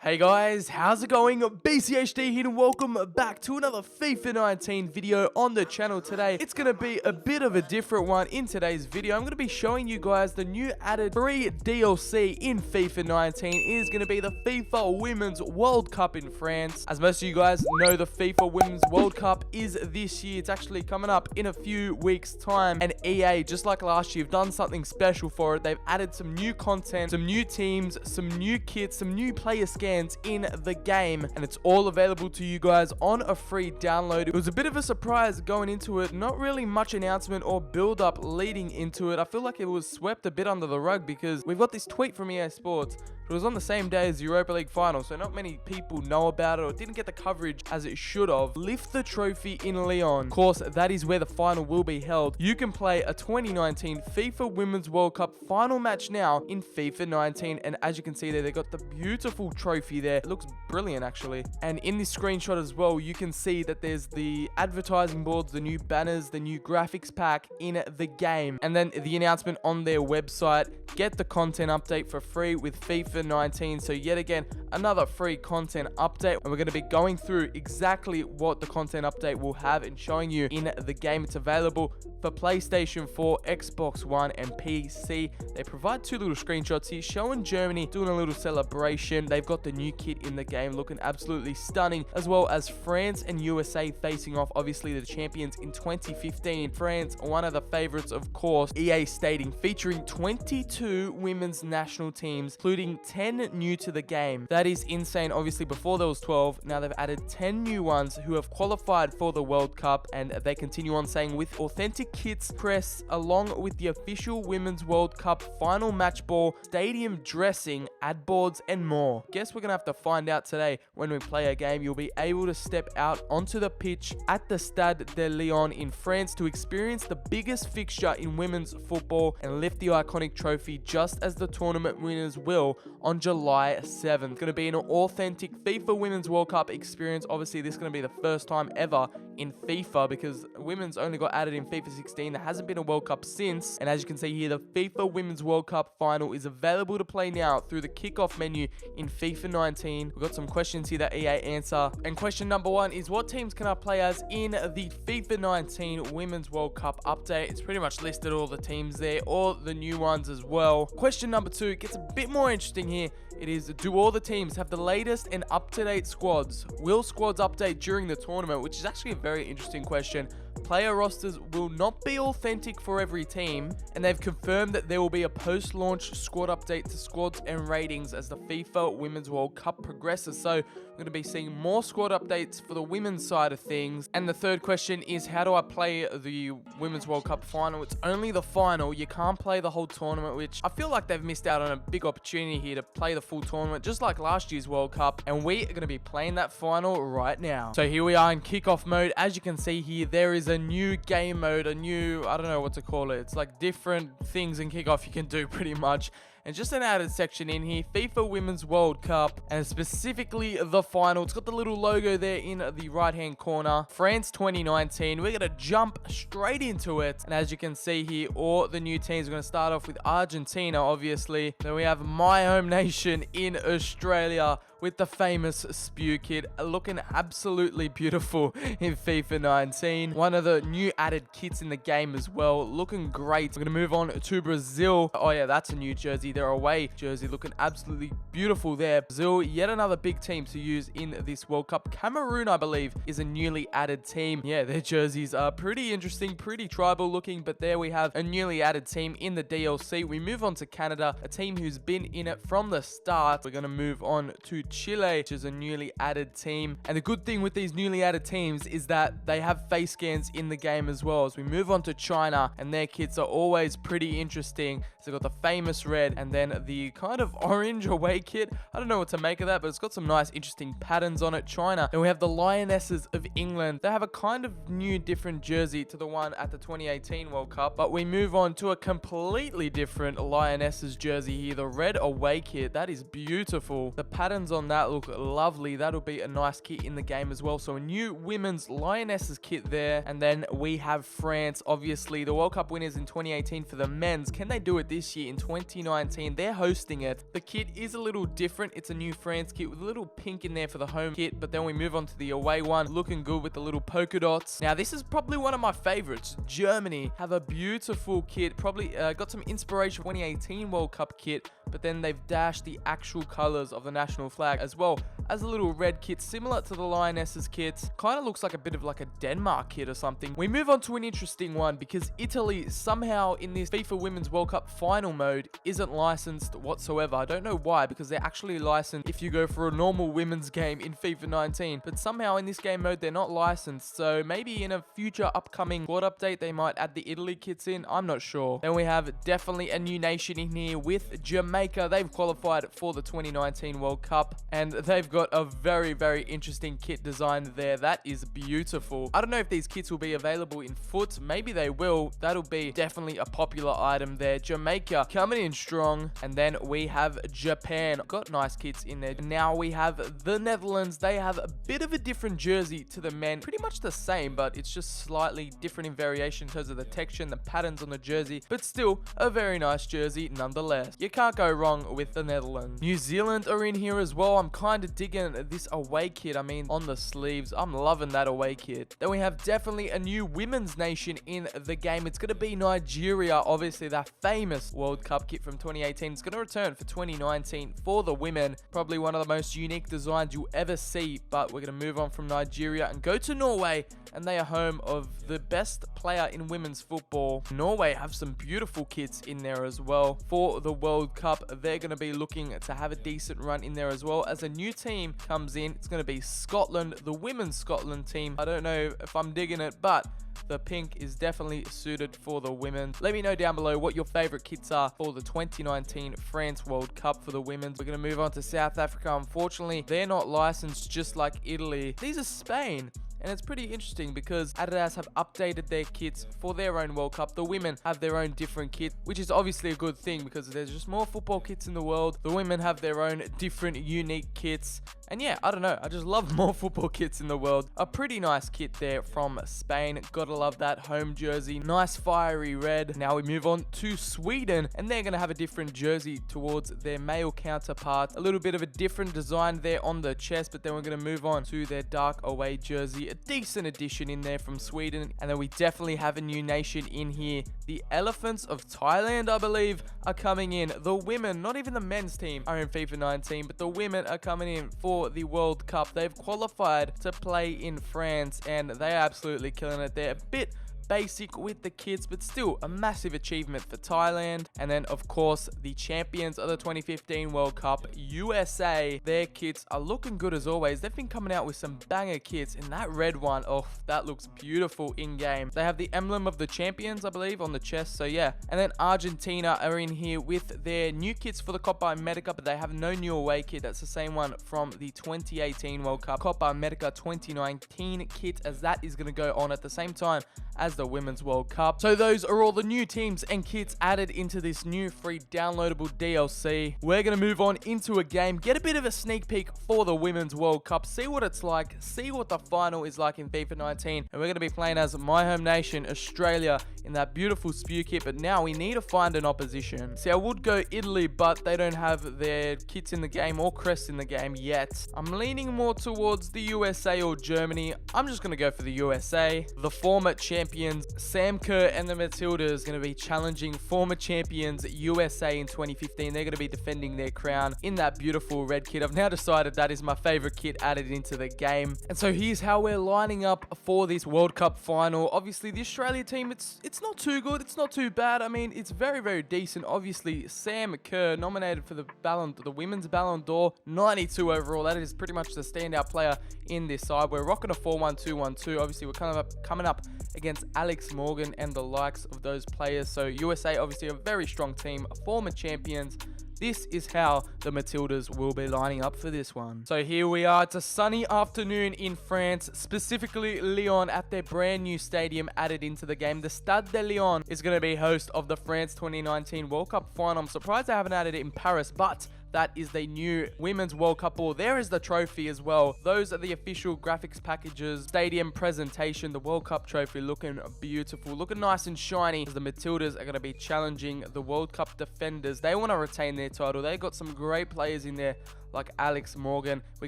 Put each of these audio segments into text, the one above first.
Hey guys, how's it going? BCHD here and welcome back to another FIFA 19 video on the channel today. It's going to be a bit of a different one in today's video. I'm going to be showing you guys the new added free DLC in FIFA 19. It is going to be the FIFA Women's World Cup in France. As most of you guys know, the FIFA Women's World Cup is this year. It's actually coming up in a few weeks' time. And EA, just like last year, have done something special for it. They've added some new content, some new teams, some new kits, some new player scans in the game, and it's all available to you guys on a free download. It was a bit of a surprise going into it, not really much announcement or build up leading into it. I feel like it was swept a bit under the rug because we've got this tweet from EA Sports. It was on the same day as the Europa League final, so not many people know about it or didn't get the coverage as it should have. Lift the trophy in Lyon. Of course, that is where the final will be held. You can play a 2019 FIFA Women's World Cup final match now in FIFA 19, and as you can see there, they got the beautiful trophy there. It looks brilliant actually. And in this screenshot as well, you can see that there's the advertising boards, the new banners, the new graphics pack in the game, and then the announcement on their website. Get the content update for free with FIFA 19. So yet again, another free content update, and we're going to be going through exactly what the content update will have and showing you in the game. It's available for PlayStation 4, Xbox One, and PC. They provide two little screenshots here showing Germany doing a little celebration. They've got the new kit in the game looking absolutely stunning, as well as France and USA facing off, obviously the champions in 2015. France, one of the favorites of course, EA stating featuring 22 women's national teams, including 10 new to the game. That is insane. Obviously before there was 12, now they've added 10 new ones who have qualified for the World Cup, and they continue on saying with authentic kits, press, along with the official Women's World Cup final match ball, stadium dressing, ad boards, and more. Guess we're gonna have to find out today when we play a game. You'll be able to step out onto the pitch at the Stade de Lyon in France to experience the biggest fixture in women's football and lift the iconic trophy just as the tournament winners will on July 7th. It's going to be an authentic FIFA Women's World Cup experience. Obviously, this is going to be the first time ever in FIFA because women's only got added in FIFA 16. There hasn't been a World Cup since. And as you can see here, the FIFA Women's World Cup final is available to play now through the kickoff menu in FIFA 19. We've got some questions here that EA answer. And question number one is, what teams can I play as in the FIFA 19 Women's World Cup update? It's pretty much listed all the teams there, all the new ones as well. Question number two gets a bit more interesting here. It is, do all the teams have the latest and up-to-date squads? Will squads update during the tournament? Which is actually a very interesting question. Player rosters will not be authentic for every team, and they've confirmed that there will be a post-launch squad update to squads and ratings as the FIFA Women's World Cup progresses. So we're going to be seeing more squad updates for the women's side of things. And the third question is, how do I play the Women's World Cup final? It's only the final. You can't play the whole tournament, which I feel like they've missed out on a big opportunity here to play the full tournament, just like last year's World Cup. And we are going to be playing that final right now. So here we are in kickoff mode. As you can see here, there is a new game mode, a new, I don't know what to call it. It's like different things in kickoff you can do pretty much. And just an added section in here, FIFA Women's World Cup, and specifically the final. It's got the little logo there in the right-hand corner. France 2019. We're going to jump straight into it. And as you can see here, all the new teams. We're going to start off with Argentina, obviously. Then we have my home nation in Australia with the famous Spew kit, looking absolutely beautiful in FIFA 19. One of the new added kits in the game as well, looking great. We're going to move on to Brazil. Oh yeah, that's a new jersey. Their away jersey looking absolutely beautiful there. Brazil, yet another big team to use in this World Cup. Cameroon, I believe, is a newly added team. Yeah, their jerseys are pretty interesting, pretty tribal looking, but there we have a newly added team in the DLC. We move on to Canada, a team who's been in it from the start. We're going to move on to Chile, which is a newly added team. And the good thing with these newly added teams is that they have face scans in the game as well. As we move on to China, and their kits are always pretty interesting. So they've got the famous red and then the kind of orange away kit. I don't know what to make of that, but it's got some nice interesting patterns on it. China. Then we have the Lionesses of England. They have a kind of new different jersey to the one at the 2018 World Cup, but we move on to a completely different Lionesses jersey here. The red away kit. That is beautiful. The patterns on on that look lovely. That'll be a nice kit in the game as well. So a new women's Lionesses kit there. And then we have France, obviously the World Cup winners in 2018 for the men's. Can they do it this year in 2019? They're hosting it. The kit is a little different. It's a new France kit with a little pink in there for the home kit, but then we move on to the away one, looking good with the little polka dots. Now this is probably one of my favorites. Germany have a beautiful kit, probably got some inspiration from 2018 World Cup kit, but then they've dashed the actual colors of the national flag as well as a little red kit similar to the Lionesses kit. Kind of looks like a bit of like a Denmark kit or something. We move on to an interesting one because Italy somehow in this FIFA Women's World Cup final mode isn't licensed whatsoever. I don't know why, because they're actually licensed if you go for a normal women's game in FIFA 19, but somehow in this game mode they're not licensed. So maybe in a future upcoming squad update they might add the Italy kits in. I'm not sure. Then we have definitely a new nation in here with Jamaica. They've qualified for the 2019 World Cup and they've got a very, very interesting kit design there. That is beautiful. I don't know if these kits will be available in foot. Maybe they will. That'll be definitely a popular item there. Jamaica coming in strong. And then we have Japan. Got nice kits in there. Now we have the Netherlands. They have a bit of a different jersey to the men. Pretty much the same, but it's just slightly different in variation in terms of the texture and the patterns on the jersey. But still a very nice jersey nonetheless. You can't go wrong with the Netherlands. New Zealand are in here as well. I'm kind of digging this away kit. I mean, on the sleeves, I'm loving that away kit. Then we have definitely a new women's nation in the game. It's going to be Nigeria. Obviously, that famous World Cup kit from 2018 is going to return for 2019 for the women. Probably one of the most unique designs you'll ever see. But we're going to move on from Nigeria and go to Norway. And they are home of the best player in women's football. Norway have some beautiful kits in there as well for the World Cup. They're going to be looking to have a decent run in there as well. As a new team comes in, it's going to be Scotland, the women's Scotland team. I don't know if I'm digging it, but the pink is definitely suited for the women. Let me know down below what your favorite kits are for the 2019 France World Cup for the women. We're going to move on to South Africa. Unfortunately, they're not licensed just like Italy. These are Spain. And it's pretty interesting because Adidas have updated their kits for their own World Cup. The women have their own different kit, which is obviously a good thing because there's just more football kits in the world. The women have their own different unique kits. And yeah, I don't know. I just love more football kits in the world. A pretty nice kit there from Spain. Gotta love that home jersey. Nice fiery red. Now we move on to Sweden and they're going to have a different jersey towards their male counterparts. A little bit of a different design there on the chest, but then we're going to move on to their dark away jersey. A decent addition in there from Sweden. And then we definitely have a new nation in here. The Elephants of Thailand, I believe, are coming in. The women, not even the men's team, are in FIFA 19, but the women are coming in for the World Cup. They've qualified to play in France and they're absolutely killing it. They're a bit basic with the kits, but still a massive achievement for Thailand. And then of course the champions of the 2015 World Cup, USA, their kits are looking good as always. They've been coming out with some banger kits, and that red one, oh, that looks beautiful in game. They have the emblem of the champions, I believe, on the chest, so yeah. And then Argentina are in here with their new kits for the Copa America, but they have no new away kit. That's the same one from the 2018 World Cup. Copa America 2019 kit, as that is going to go on at the same time as the Women's World Cup. So those are all the new teams and kits added into this new free downloadable DLC. We're going to move on into a game, get a bit of a sneak peek for the Women's World Cup, see what it's like, see what the final is like in FIFA 19. And we're going to be playing as my home nation, Australia, in that beautiful spew kit. But now we need to find an opposition. See, I would go Italy, but they don't have their kits in the game or crests in the game yet. I'm leaning more towards the USA or Germany. I'm just going to go for the USA. The former champions Sam Kerr and the Matildas going to be challenging former champions USA in 2015. They're going to be defending their crown in that beautiful red kit. I've now decided that is my favorite kit added into the game. And so here's how we're lining up for this World Cup final. Obviously the Australia team, it's not too good, it's not too bad. I mean, it's very, very decent. Obviously Sam Kerr nominated for the women's Ballon d'Or, 92 overall. That is pretty much the standout player in this side. We're rocking a 4-1-2-1-2. Obviously we're coming up against Alex Morgan and the likes of those players. So USA, obviously a very strong team, former champions. This is how the Matildas will be lining up for this one. So here we are. It's a sunny afternoon in France, specifically Lyon, at their brand new stadium added into the game. The Stade de Lyon is going to be host of the France 2019 World Cup final. I'm surprised they haven't added it in Paris, but That is the new Women's World Cup ball. There is the trophy as well. Those are the official graphics packages, stadium presentation, the World Cup trophy looking beautiful, looking nice and shiny. The Matildas are going to be challenging the World Cup defenders. They want to retain their title. They got some great players in there, like Alex Morgan. We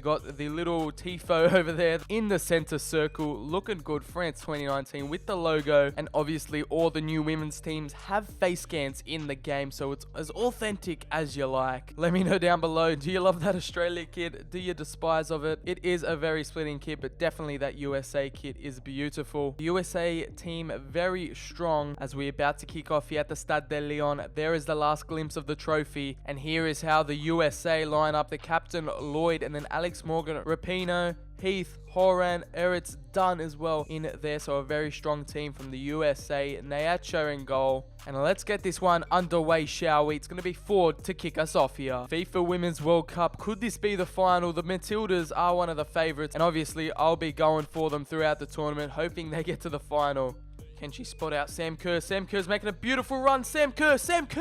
got the little Tifo over there in the center circle, looking good. France 2019 with the logo, and obviously all the new women's teams have face scans in the game, so it's as authentic as you like. Let me know down below, do you love that Australia kit? Do you despise of it? It is a very splitting kit, but definitely that USA kit is beautiful. The USA team very strong as we're about to kick off here at the Stade de Lyon. There is the last glimpse of the trophy, and here is how the USA line up. The captain Lloyd, and then Alex Morgan, Rapinoe, Heath, Horan, Eretz Dunn as well in there. So a very strong team from the USA. Nayacho in goal. And let's get this one underway, shall we? It's going to be Ford to kick us off here. FIFA Women's World Cup. Could this be the final? The Matildas are one of the favorites, and obviously I'll be going for them throughout the tournament, hoping they get to the final. Can she spot out Sam Kerr? Sam Kerr's making a beautiful run. Sam Kerr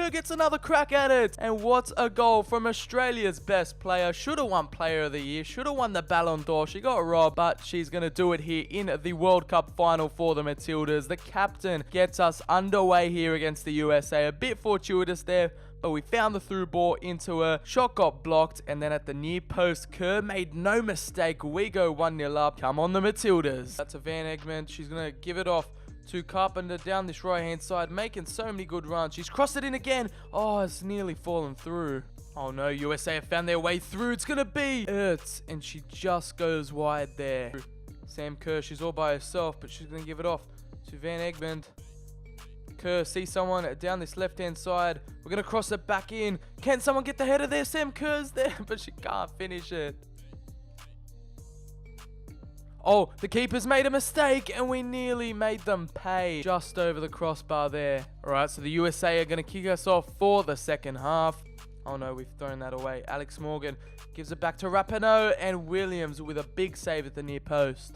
gets another crack at it. And what a goal from Australia's best player. Should have won Player of the Year. Should have won the Ballon d'Or. She got robbed, but she's going to do it here in the World Cup final for the Matildas. The captain gets us underway here against the USA. A bit fortuitous there, but we found the through ball into her. Shot got blocked, and then at the near post, Kerr made no mistake. We go 1-0 up. Come on, the Matildas. That's a Van Egmond. She's going to give it off to Carpenter down this right-hand side, making so many good runs. She's crossed it in again. Oh, it's nearly fallen through. Oh no, USA have found their way through. It's going to be Ertz, and she just goes wide there. Sam Kerr, she's all by herself, but she's going to give it off to Van Egmond. Kerr sees someone down this left-hand side. We're going to cross it back in. Can someone get the header there? Sam Kerr's there, but she can't finish it. Oh, the keeper's made a mistake, and we nearly made them pay just over the crossbar there. All right, so the USA are going to kick us off for the second half. Oh no, we've thrown that away. Alex Morgan gives it back to Rapinoe, and Williams with a big save at the near post.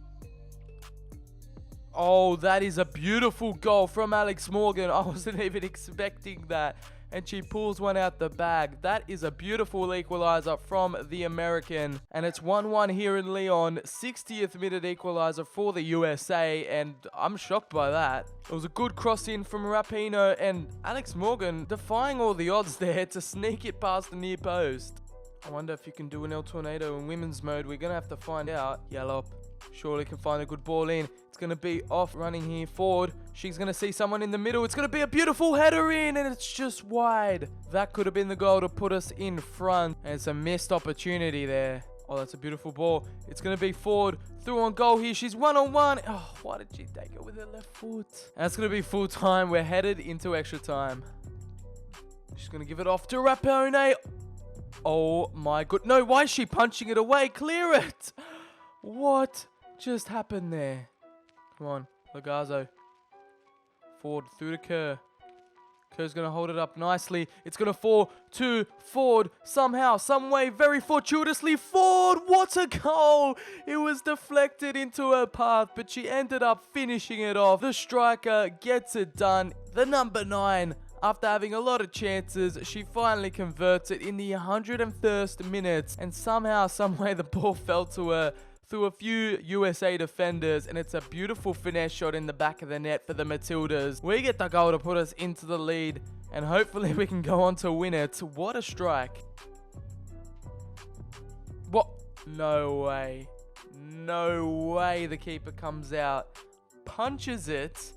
Oh, that is a beautiful goal from Alex Morgan. I wasn't even expecting that. And she pulls one out the bag. That is a beautiful equalizer from the American. And it's 1-1 here in Lyon. 60th minute equalizer for the USA. And I'm shocked by that. It was a good cross in from Rapinoe, and Alex Morgan defying all the odds there to sneak it past the near post. I wonder if you can do an El Tornado in women's mode. We're going to have to find out. Yallop surely can find a good ball in. It's going to be off running here forward. She's going to see someone in the middle. It's going to be a beautiful header in, and it's just wide. That could have been the goal to put us in front, and it's a missed opportunity there. Oh, that's a beautiful ball. It's going to be Ford through on goal here. She's one-on-one. Oh, why did she take it with her left foot? And it's going to be full time. We're headed into extra time. She's going to give it off to Rapinoe. Oh my god. No, why is she punching it away? Clear it. What just happened there? Come on, Lagazzo. Ford through to Kerr. Kerr's going to hold it up nicely. It's going to fall to Ford somehow, some way, very fortuitously. Ford, what a goal! It was deflected into her path, but she ended up finishing it off. The striker gets it done. The number 9, after having a lot of chances, she finally converts it in the 101st minute. And somehow, someway, the ball fell to her through a few USA defenders, and it's a beautiful finesse shot in the back of the net for the Matildas. We get the goal to put us into the lead, and hopefully we can go on to win it. What a strike. What? No way. No way the keeper comes out, punches it,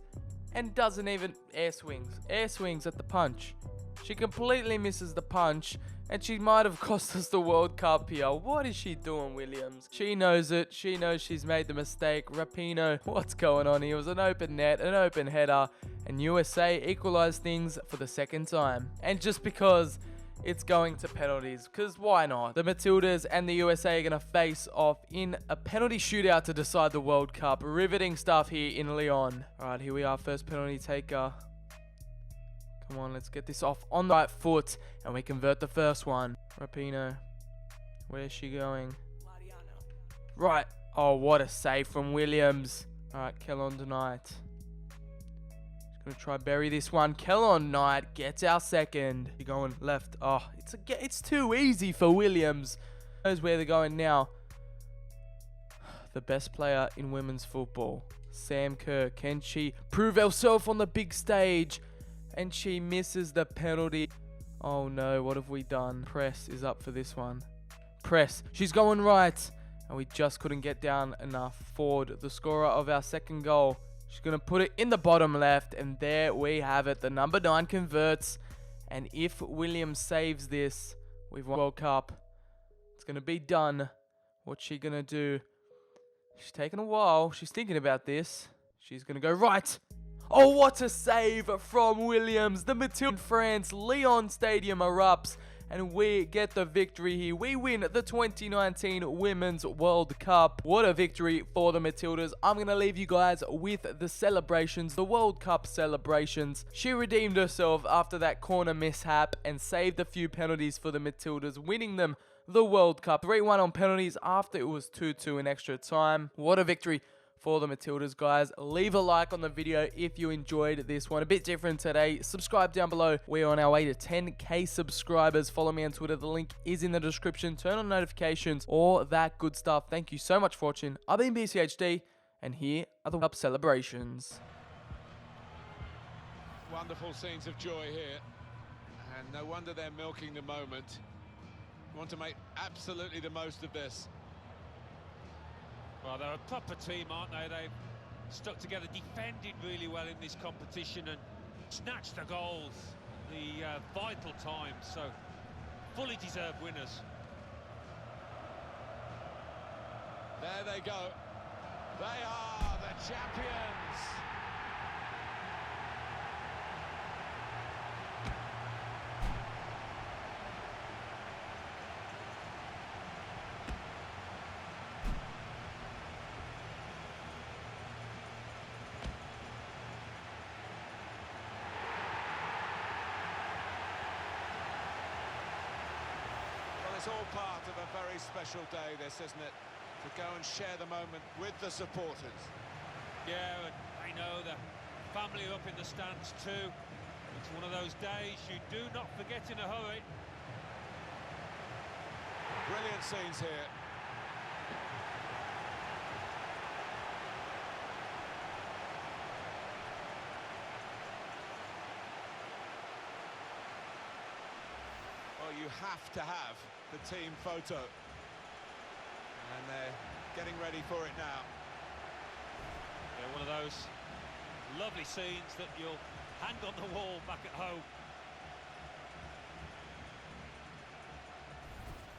and doesn't even air swings at the punch. She completely misses the punch, and she might have cost us the World Cup here. What is she doing, Williams? She knows it. She knows she's made the mistake. Rapinoe, what's going on here? It was an open net, an open header, and USA equalized things for the second time. And just because it's going to penalties, because why not? The Matildas and the USA are going to face off in a penalty shootout to decide the World Cup. Riveting stuff here in Lyon. All right, here we are, first penalty taker. Come on, let's get this off on the right foot, and we convert the first one. Rapinoe, where's she going? Right. Oh, what a save from Williams. All right, Kellon tonight. She's Gonna try bury this one. Kellon Knight gets our second. You're going left. Oh, it's too easy for Williams. Knows where they're going now. The best player in women's football, Sam Kerr. Can she prove herself on the big stage? And she misses the penalty. Oh no, what have we done? Press is up for this one. Press. She's going right. And we just couldn't get down enough. Ford, the scorer of our second goal. She's going to put it in the bottom left. And there we have it. The number 9 converts. And if Williams saves this, we've won World Cup. It's going to be done. What's she going to do? She's taking a while. She's thinking about this. She's going to go right. Oh, what a save from Williams. The Matilda in France. Lyon Stadium erupts. And we get the victory here. We win the 2019 Women's World Cup. What a victory for the Matildas. I'm going to leave you guys with the celebrations, the World Cup celebrations. She redeemed herself after that corner mishap and saved a few penalties for the Matildas, winning them the World Cup. 3-1 on penalties after it was 2-2 in extra time. What a victory for the Matildas, guys. Leave a like on the video if you enjoyed this one. A bit different today. Subscribe down below. We're on our way to 10k subscribers. Follow me on Twitter. The link is in the description. Turn on notifications, all that good stuff. Thank you so much for watching. I've been BCHD, and here are the World Cup celebrations. Wonderful scenes of joy here, and no wonder they're milking the moment. We want to make absolutely the most of this. Well, they're a proper team, aren't they? They've stuck together, defended really well in this competition and snatched the goals, the vital times, so fully deserved winners. There they go. They are the champions. It's all part of a very special day, this, isn't it? To go and share the moment with the supporters. Yeah, and I know the family are up in the stands too. It's one of those days you do not forget in a hurry. Brilliant scenes here. Well, you have to have the team photo. And they're getting ready for it now. Yeah, one of those lovely scenes that you'll hang on the wall back at home.